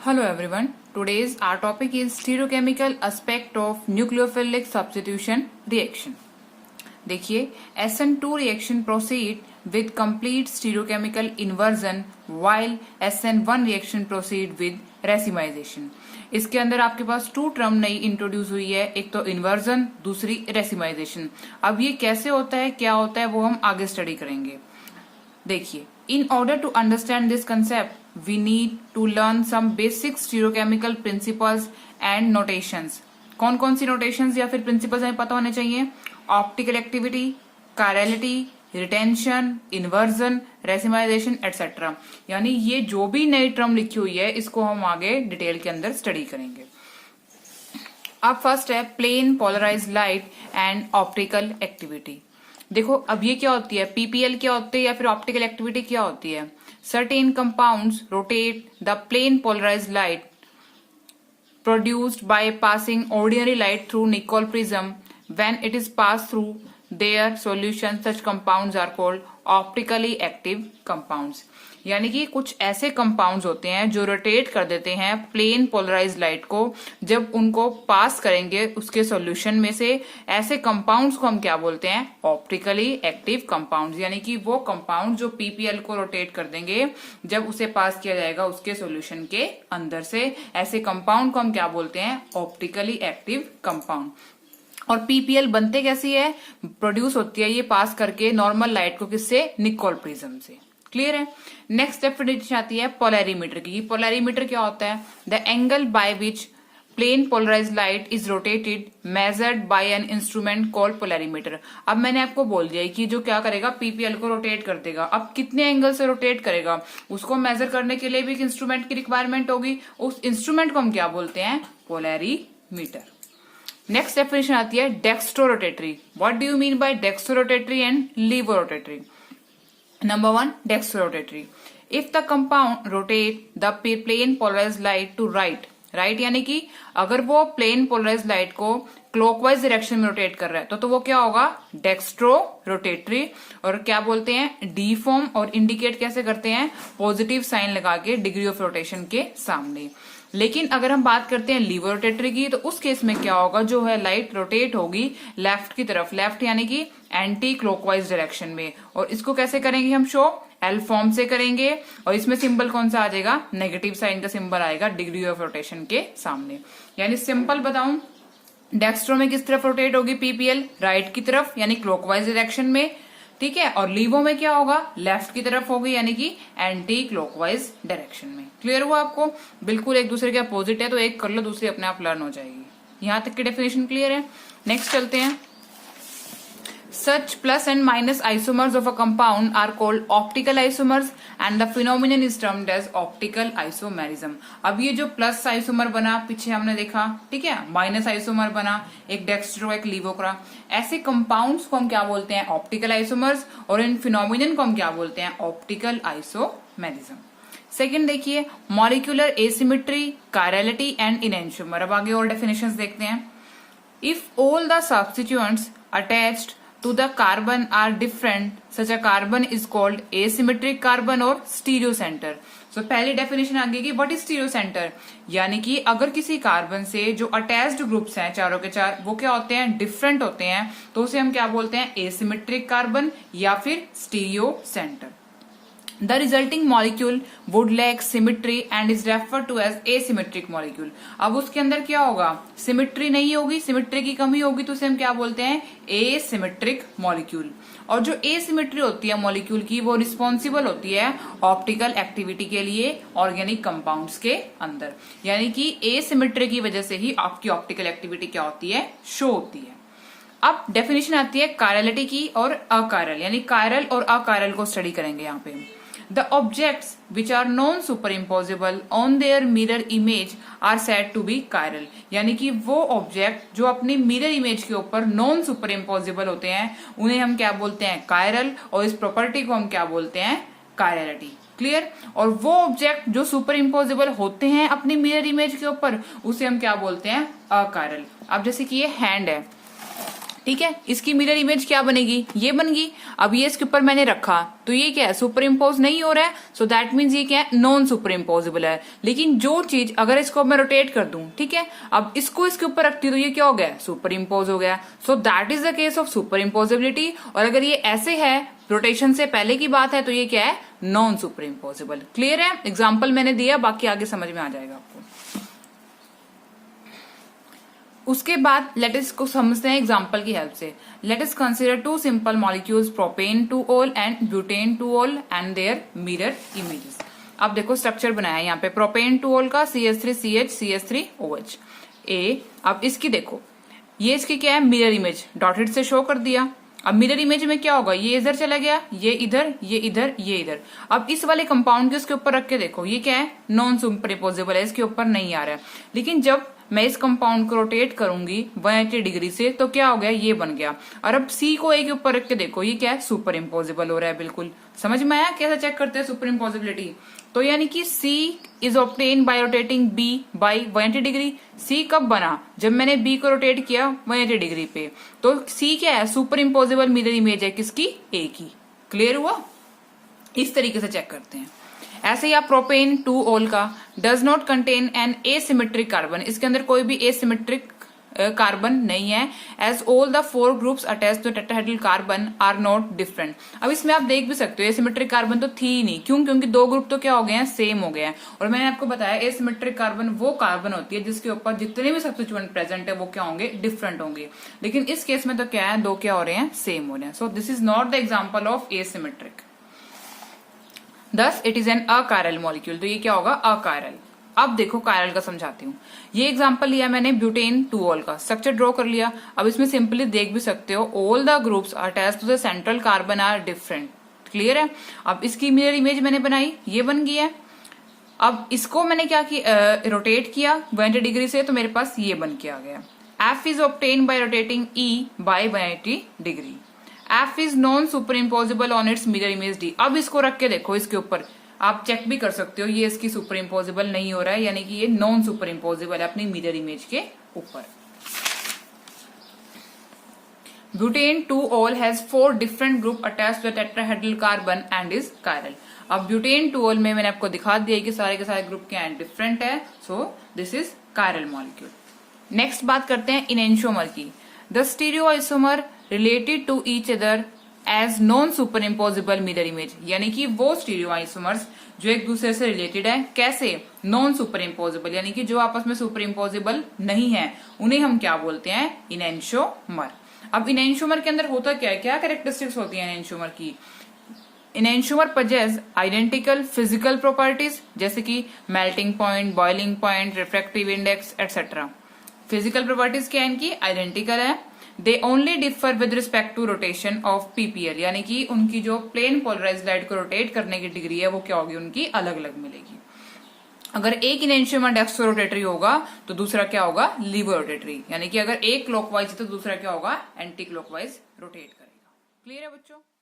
Hello everyone. Today's our topic is stereochemical aspect of nucleophilic substitution reaction. देखिए SN2 reaction proceed with complete stereochemical inversion while SN1 reaction proceed with racemization. इसके अंदर आपके पास to term नई introduce हुई है, एक तो inversion, दूसरी रेसिमाइजेशन. अब ये कैसे होता है, क्या होता है, वो हम आगे स्टडी करेंगे. देखिए, in order to understand this concept, we need to learn some basic stereochemical principles and notations. कौन कौन सी notations या फिर principles हमें पता होने चाहिए? Optical activity, chirality, retention, inversion, racemization, etc. यानी ये जो भी नई टर्म लिखी हुई है इसको हम आगे डिटेल के अंदर स्टडी करेंगे. अब फर्स्ट है plane polarised light and optical activity. देखो अब ये क्या होती है, पीपीएल क्या होती है या फिर ऑप्टिकल एक्टिविटी क्या होती है. Certain compounds rotate the plane polarised light produced by passing ordinary light through Nicol prism. When it is passed through their solution, such compounds are called optically active compounds. यानी कि कुछ ऐसे compounds होते हैं जो रोटेट कर देते हैं प्लेन पोलराइज्ड लाइट को. जब उनको पास करेंगे उसके सॉल्यूशन में से, ऐसे कंपाउंड्स को हम क्या बोलते हैं, ऑप्टिकली एक्टिव कंपाउंड्स. यानी कि वो कंपाउंड जो पीपीएल को रोटेट कर देंगे जब उसे पास किया जाएगा उसके सॉल्यूशन के अंदर से, ऐसे कंपाउंड को हम क्या बोलते हैं, ऑप्टिकली एक्टिव कंपाउंड. और पीपीएल बनते कैसी है, प्रोड्यूस होती है ये पास करके नॉर्मल लाइट को, किससे, निकोल प्रिज्म से. क्लियर है. नेक्स्ट डेफिनेशन आती है पोलैरिमीटर की. पोलैरिमीटर क्या होता है, the angle by which plane polarised light is rotated measured by an instrument called polarimeter. अब मैंने आपको बोल दिया कि जो क्या करेगा, पीपीएल को रोटेट कर देगा. अब कितने एंगल से रोटेट करेगा उसको मेजर करने के लिए भी एक इंस्ट्रूमेंट की रिक्वायरमेंट होगी. उस इंस्ट्रूमेंट को हम क्या बोलते हैं, पोलैरिमीटर. नेक्स्ट डेफिनेशन आती है dextrorotatory. What do you mean by dextrorotatory and levorotatory. Number 1, dextrorotatory. If the compound rotate the plane polarized light to right यानी कि अगर वो प्लेन पोलराइज्ड लाइट को क्लॉकवाइज डायरेक्शन में रोटेट कर रहा है तो वो क्या होगा, डेक्स्ट्रो रोटेटरी. और क्या बोलते हैं, डी फॉर्म. और इंडिकेट कैसे करते हैं, पॉजिटिव साइन लगा के डिग्री ऑफ रोटेशन के सामने. लेकिन अगर हम बात करते हैं लीवर रोटेटरी की तो उस केस में क्या होगा, जो है लाइट रोटेट होगी लेफ्ट की तरफ, लेफ्ट यानी कि एंटी क्लॉकवाइज डायरेक्शन में. और इसको कैसे करेंगे हम शो, एल फॉर्म से करेंगे. और इसमें सिंबल कौन सा आ जाएगा, नेगेटिव साइन का सिंबल आएगा डिग्री ऑफ रोटेशन के सामने. यानी सिंपल बताऊं, डेक्स्ट्रो में किस तरफ रोटेट होगी पीपीएल, राइट की तरफ यानी क्लॉकवाइज डायरेक्शन में. ठीक है. और लीवो में क्या होगा, लेफ्ट की तरफ होगी यानी कि एंटी क्लॉकवाइज डायरेक्शन में. क्लियर हुआ आपको, बिल्कुल एक दूसरे के अपोजिट है तो एक कर लो, दूसरी अपने आप लर्न हो जाएगी. यहां तक की डेफिनेशन क्लियर है. नेक्स्ट चलते हैं. Such plus and minus isomers of a compound are called optical isomers and the phenomenon is termed as optical isomerism. अब ये जो प्लस आइसोमर बना पीछे हमने देखा, ठीक है, माइनस आइसोमर बना, एक डेक्स्ट्रो एक लीवोक्रा, ऐसे कंपाउंड्स को हम क्या बोलते हैं, ऑप्टिकल आइसोमर्स. और इन फिनोमिनन को हम क्या बोलते हैं, ऑप्टिकल आइसोमेरिज्म. सेकेंड देखिए, मॉलिक्यूलर एसिमेट्री, कायरलिटी एंड इनएंशियोमर. अब आगे और डेफिनेशंस देखते हैं. If all the substituents attached to the carbon are different, such a carbon is called asymmetric carbon or stereocenter. So पहली डेफिनेशन आ गई, व्हाट इज स्टीरियोसेंटर. यानी कि अगर किसी कार्बन से जो अटैच्ड ग्रुप्स हैं चारों के चार, वो क्या होते हैं, डिफरेंट होते हैं, तो उसे हम क्या बोलते हैं, एसिमेट्रिक कार्बन या फिर स्टीरियोसेंटर. The resulting molecule would lack symmetry and is referred to as asymmetric molecule. अब उसके अंदर क्या होगा, सिमेट्री नहीं होगी, सिमेट्री की कमी होगी, तो उसे हम क्या बोलते हैं, asymmetric molecule. और जो एसिमेट्री होती है मॉलिक्यूल की, वो रिस्पॉन्सिबल होती है ऑप्टिकल एक्टिविटी के लिए ऑर्गेनिक कंपाउंड्स के अंदर. यानी कि एसिमेट्री की वजह से ही आपकी ऑप्टिकल एक्टिविटी क्या होती है, शो होती है. अब डेफिनेशन आती है कायरलिटी की और अकायरल, यानी कायरल और अकायरल को स्टडी करेंगे यहाँ पे. The objects which are non-superimposable on their mirror image are said to be chiral. यानी कि वो ऑब्जेक्ट जो अपनी मिरर इमेज के ऊपर नॉन सुपर इम्पोजिबल होते हैं उन्हें हम क्या बोलते हैं, कायरल. और इस प्रॉपर्टी को हम क्या बोलते हैं, कायरलिटी. क्लियर. और वो ऑब्जेक्ट जो सुपर इम्पोजिबल होते हैं अपनी मिरर इमेज के ऊपर, उसे हम क्या बोलते हैं, अकायरल. अब जैसे कि ये हैंड है, ठीक है, इसकी मिरर इमेज क्या बनेगी, ये बन गई। अब ये इसके ऊपर मैंने रखा तो ये क्या है, सुपर इम्पोज नहीं हो रहा है, सो दैट मीन्स ये क्या है, नॉन सुपर इम्पोजेबल है। लेकिन जो चीज अगर इसको मैं रोटेट कर दूं, ठीक है, अब इसको इसके ऊपर रखती तो ये क्या हो गया, सुपर इम्पोज हो गया। So that is the case of superimposability. और अगर ये ऐसे है, रोटेशन से पहले की बात है, तो ये क्या है, नॉन सुपर इम्पोजेबल। क्लियर है, एग्जाम्पल मैंने दिया, बाकी आगे समझ में आ जाएगा आपको। उसके बाद लेट अस को समझते हैं एग्जांपल की हेल्प से। Let us consider two simple molecules, propane 2-ol and butane 2-ol and their mirror images. अब देखो स्ट्रक्चर बनाया यहाँ पे प्रोपेन 2-ol का, CH3CH CH3OH ए। अब इसकी देखो, ये इसकी क्या है, मिरर इमेज डॉटेड से शो कर दिया। अब मिरर इमेज में क्या होगा, ये इधर चला गया, ये इधर, ये इधर, ये इधर। अब इस वाले कंपाउंड के उसके ऊपर रख के देखो, ये क्या है, नॉन सुपरइम्पोजेबल है, इसके ऊपर नहीं आ रहा है। लेकिन जब मैं इस कंपाउंड को रोटेट करूंगी 180 डिग्री से, तो क्या हो गया, ये बन गया। और अब सी को ए के ऊपर रख के देखो, ये क्या है, सुपर इम्पोजेबल हो रहा है। बिल्कुल समझ में आया कैसे चेक करते हैं सुपर इम्पोजिबिलिटी। तो यानी कि C is obtained by rotating B by 180 degree. C कब बना, जब मैंने बी को रोटेट किया 180 डिग्री पे। तो सी क्या है, सुपर इम्पोजेबल मिरर इमेज है किसकी, ए की। क्लियर हुआ, इस तरीके से चेक करते हैं। ऐसे ही आप प्रोपेन 2-ol का does not contain an asymmetric carbon, इसके अंदर कोई भी एसिमेट्रिक कार्बन नहीं है। As all the 4 groups attach to tetrahedral carbon are not different. अब इसमें आप देख भी सकते हो एसिमेट्रिक कार्बन तो थी ही नहीं, क्यों, क्योंकि 2 ग्रुप तो क्या हो गए हैं, सेम हो गए हैं। और मैंने आपको बताया एसिमेट्रिक कार्बन वो कार्बन होती है जिसके ऊपर जितने भी सब्स्टिट्यूएंट प्रेजेंट है वो क्या होंगे, डिफरेंट होंगे। लेकिन इस केस में तो क्या है, 2 क्या हो रहे हैं, सेम हो रहे हैं। सो this is not the example of asymmetric, thus it is an achiral molecule. तो ये क्या होगा, अकायरल। अब देखो कायरल का समझाती हूँ। ये एग्जांपल लिया मैंने ब्यूटेन 2-ol का, स्ट्रक्चर ड्रॉ कर लिया। अब इसमें सिंपली देख भी सकते हो, all the groups attach to the central carbon are different. Clear है। अब इसकी मिरर इमेज मैंने बनाई, ये बन गई है। अब इसको मैंने क्या किया, रोटेट किया 180 डिग्री से, तो मेरे पास ये बन के आ गया। F is obtained by rotating E bye 180 degree. F is non superimposable on its mirror image D। अब इसको रख के देखो, इसके ऊपर आप चेक भी कर सकते हो, ये इसकी सुपर इम्पोजेबल नहीं हो रहा है, यानी कि ये नॉन सुपर इम्पोजेबल है अपनी मिरर इमेज के ऊपर। Butane 2-ol has 4 different group attach to tetrahedral carbon and is chiral. अब ब्यूटेन 2-ol में मैंने आपको दिखा दिया कि सारे के सारे ग्रुप क्या है, डिफरेंट है। So this is chiral molecule. Next बात करते हैं इनएंशियोमर की। The stereoisomer related to each other as non superimposable mirror image, यानी कि वो स्टीरियोआइसोमर्स जो एक दूसरे से रिलेटेड है, कैसे, नॉन सुपर इम्पोजिबल, यानी कि जो आपस में सुपर इम्पोजिबल नहीं है, उन्हें हम क्या बोलते हैं, इनएंशियोमर। अब इनएंशियोमर के अंदर होता क्या है, क्या कैरेक्टरिस्टिक्स होती है इनएंशियोमर की। Enantiomer possess identical physical properties, जैसे कि melting point, boiling point, refractive index etcetera. Physical properties क्या है इनकी, आइडेंटिकल है। They only differ with respect to rotation of PPL, यानी कि उनकी जो प्लेन पोलराइज्ड लाइट को रोटेट करने की डिग्री है वो क्या होगी, उनकी अलग अलग मिलेगी। अगर एक इनएंशियोमर डेक्स्ट्रो रोटेटरी होगा तो दूसरा क्या होगा, लीवो रोटेटरी, यानी कि अगर एक क्लॉकवाइज है तो दूसरा क्या होगा, एंटी क्लॉकवाइज रोटेट करेगा। क्लियर है बच्चों।